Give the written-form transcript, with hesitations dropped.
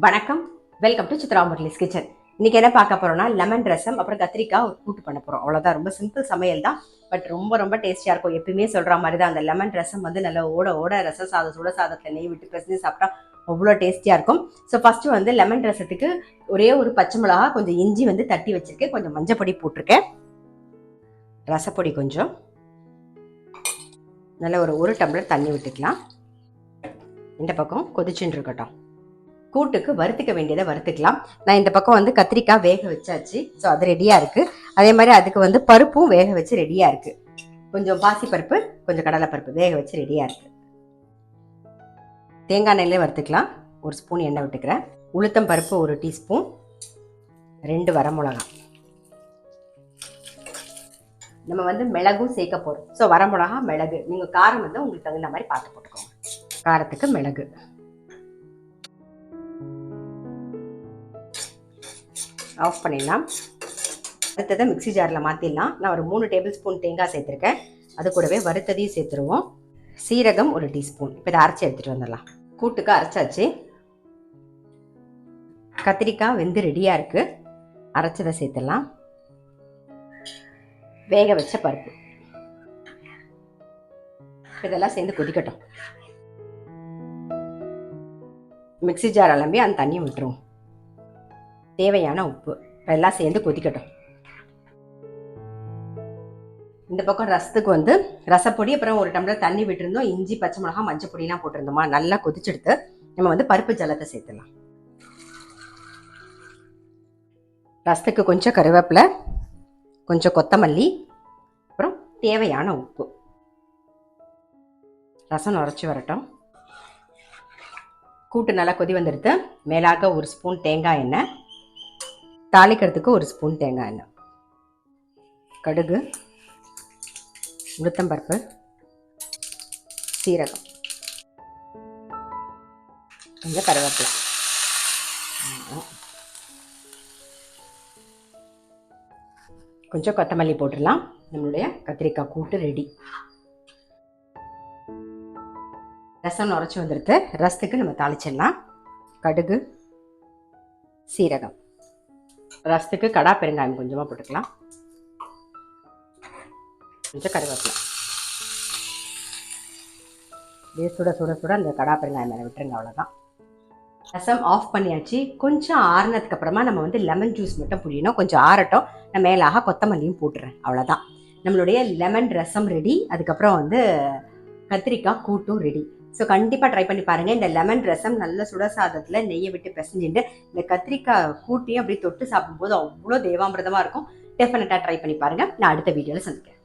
வணக்கம், welcome to Chitra Murali's kitchen. இன்னைக்கு என்ன பார்க்க போறோம்னா லெமன் ரசம் அப்புறம் கத்திரிக்காய் கூட்டு பண்ண போறோம். அவ்வளவுதான், ரொம்ப சிம்பிள் சமையல் தான். பட் ரொம்ப ரொம்ப டேஸ்டியா இருக்கும். எப்பயுமே சொல்ற மாதிரி தான், அந்த லெமன் ரசம் வந்து நல்லா ஓட ஓட ரசம் சாதம் சுட சாதத்துல நெய் விட்டு பிசைஞ்சு சாப்பிட்டா அவ்வளோ டேஸ்டியா இருக்கும். ஸோ ஃபர்ஸ்ட் வந்து லெமன் ரசத்துக்கு ஒரே ஒரு பச்சை மிளகா, கொஞ்சம் இஞ்சி வந்து தட்டி வச்சிருக்கேன், கொஞ்சம் மஞ்சப்பொடி போட்டிருக்கேன், ரசப்பொடி கொஞ்சம், நல்ல ஒரு டம்ளர் தண்ணி விட்டுக்கலாம். இந்த பக்கம் கொதிச்சுட்டு இருக்கட்டும். கூட்டுக்கு வறுத்துக்க வேண்டியதை வறுத்துக்கலாம். நான் இந்த பக்கம் வந்து கத்திரிக்காய் வேக வச்சாச்சு. ஸோ அது ரெடியாக இருக்குது. அதே மாதிரி அதுக்கு வந்து பருப்பும் வேக வச்சு ரெடியாக இருக்குது. கொஞ்சம் பாசி பருப்பு, கொஞ்சம் கடலை பருப்பு வேக வச்சு ரெடியாக இருக்குது. தேங்காய் எண்ணெயிலே வறுத்துக்கலாம். ஒரு ஸ்பூன் எண்ணெய் விட்டுக்கிறேன். உளுத்தம் பருப்பு 1 டீஸ்பூன், 2 வரமிளகா. நம்ம வந்து மிளகும் சேர்க்க போகிறோம். ஸோ வரமிளகா, மிளகு, நீங்கள் காரம் வந்து உங்களுக்கு தகுந்த மாதிரி பார்த்து போட்டுக்கோங்க. காரத்துக்கு மிளகு, ஆஃப் பண்ணிடலாம். வறுத்ததை மிக்சி ஜாரில் மாற்றிடலாம். நான் ஒரு 3 டேபிள் ஸ்பூன் தேங்காய் சேர்த்துருக்கேன். அது கூடவே வறுத்ததையும் சேர்த்துருவோம். சீரகம் 1 டீஸ்பூன். இப்போ இதை அரைச்சி எடுத்துகிட்டு வந்துடலாம். கூட்டுக்கு அரைச்சாச்சு. கத்திரிக்காய் வெந்து ரெடியாக இருக்குது. அரைச்சதை சேர்த்துடலாம். வேக வச்ச பருப்பு, இதெல்லாம் சேர்ந்து கொதிக்கட்டும். மிக்சி ஜார் அலம்பி அந்த தண்ணியை விட்டுருவோம். தேவையான உப்பு, எல்லாம் சேர்ந்து கொதிக்கட்டும். இந்த பக்கம் ரசத்துக்கு வந்து ரசப்பொடி, அப்புறம் 1 டம்ளர் தண்ணி விட்டுருந்தோம். இஞ்சி, பச்சை மிளகா, மஞ்சள் பொடியெல்லாம் போட்டிருந்தோமா. நல்லா கொதிச்செடுத்து நம்ம வந்து பருப்பு ஜலத்தை சேர்த்துடலாம். ரசத்துக்கு கொஞ்சம் கருவேப்பிலை, கொஞ்சம் கொத்தமல்லி, அப்புறம் தேவையான உப்பு. ரசம் நுரைச்சி வரட்டும். கூட்டு நல்லா கொதி வந்துடுது. மேலாக 1 ஸ்பூன் தேங்காய் எண்ணெய், தாளிக்கிறதுக்கு 1 ஸ்பூன் தேங்காய் எண்ணெய், கடுகு, உளுத்தம்பருப்பு, சீரகம், கொஞ்சம் கருவேப்பிலை, கொஞ்சம் கொத்தமல்லி போட்டுடலாம். நம்மளுடைய கத்திரிக்காய் கூட்டு ரெடி. ரசம் நுரைச்சி வந்துடுது. ரசத்துக்கு நம்ம தாளிச்சிடலாம். கடுகு, சீரகம், ரசத்துக்கு கடா பெருங்காயம் கொஞ்சமாக போட்டுக்கலாம், கொஞ்சம் கருவேப்பிலை. சுட சுட சுட அந்த கடா பெருங்காயம் மேலே விட்டுருங்க. அவ்வளோதான். ரசம் ஆஃப் பண்ணியாச்சு. கொஞ்சம் ஆறுனதுக்கு அப்புறமா நம்ம வந்து லெமன் ஜூஸ் மட்டும் புழியணும். கொஞ்சம் ஆறட்டும். நான் மேலாக கொத்தமல்லியும் போட்டுறேன். அவ்வளோதான், நம்மளுடைய லெமன் ரசம் ரெடி. அதுக்கப்புறம் வந்து கத்திரிக்காய் கூட்டும் ரெடி. ஸோ கண்டிப்பாக ட்ரை பண்ணி பாருங்கள். இந்த லெமன் ரசம் நல்ல சுட சாதத்தில் நெய்யை விட்டு பிசைஞ்சிட்டு இந்த கத்திரிக்காய் கூட்டியும் அப்படி தொட்டு சாப்பிடும்போது அவ்வளோ தேவாமிரதமாக இருக்கும். டெஃபினட்டாக ட்ரை பண்ணி பாருங்கள். நான் அடுத்த வீடியோவில் சந்திக்கிறேன்.